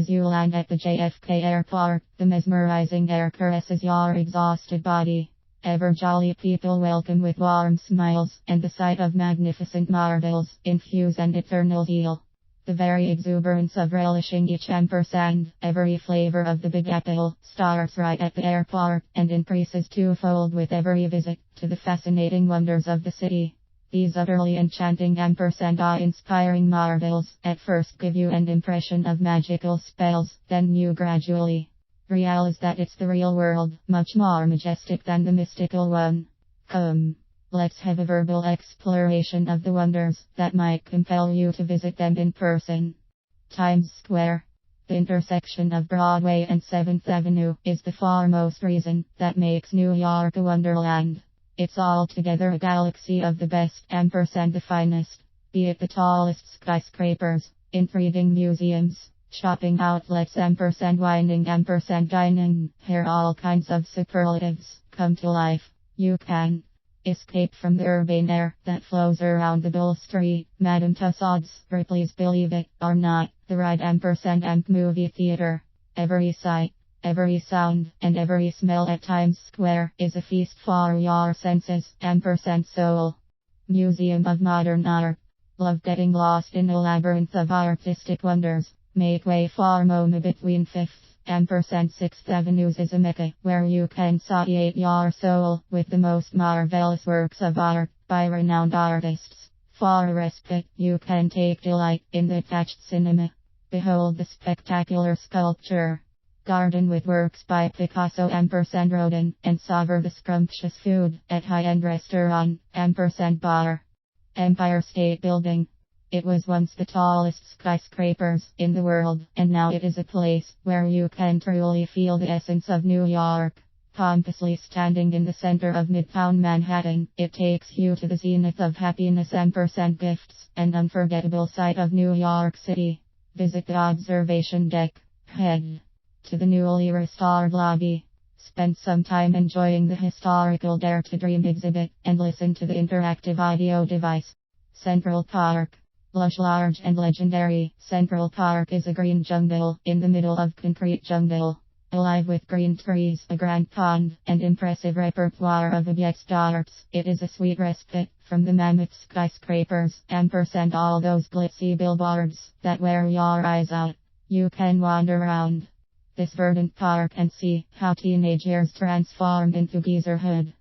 As you land at the JFK airport, the mesmerizing air caresses your exhausted body. Ever jolly people welcome with warm smiles, and the sight of magnificent marvels infuse an eternal zeal. The very exuberance of relishing each ampersand, every flavor of the Big Apple, starts right at the airport, and increases twofold with every visit to the fascinating wonders of the city. These utterly enchanting ampersand awe-inspiring marvels at first give you an impression of magical spells, then you gradually realize that it's the real world, much more majestic than the mystical one. Come, let's have a verbal exploration of the wonders that might compel you to visit them in person. Times Square. The intersection of Broadway and 7th Avenue is the foremost reason that makes New York a wonderland. It's altogether a galaxy of the best ampersand the finest. Be it the tallest skyscrapers, intriguing museums, shopping outlets ampersand whining ampersand dining, here all kinds of superlatives come to life. You can escape from the urbane air that flows around the Bull Street, Madame Tussauds, Ripley's Believe It or Not, the Ride ampersand Amp movie theater. Every sight, every sound, and every smell at Times Square is a feast for your senses, ampersand soul. Museum of Modern Art. Love getting lost in a labyrinth of artistic wonders? Make way for MoMA between 5th ampersand 6th Avenues is a mecca where you can satiate your soul with the most marvelous works of art by renowned artists. For a respite, you can take delight in the attached cinema. Behold the spectacular sculpture garden with works by Picasso ampersand Rodin, and savor the scrumptious food at high-end restaurant ampersand bar. Empire State Building. It was once the tallest skyscrapers in the world, and now it is a place where you can truly feel the essence of New York. Pompously standing in the center of Midtown Manhattan, it takes you to the zenith of happiness ampersand gifts, an unforgettable sight of New York City. Visit the observation deck. Head to the newly restored lobby. Spend some time enjoying the historical Dare to Dream exhibit, and listen to the interactive audio device. Central Park. Lush, large, and legendary, Central Park is a green jungle in the middle of concrete jungle. Alive with green trees, a grand pond, and impressive repertoire of objects darts, it is a sweet respite from the mammoth skyscrapers, ampersand all those glitzy billboards that wear your eyes out. You can wander around this verdant park and see how teenage years transform into geezerhood.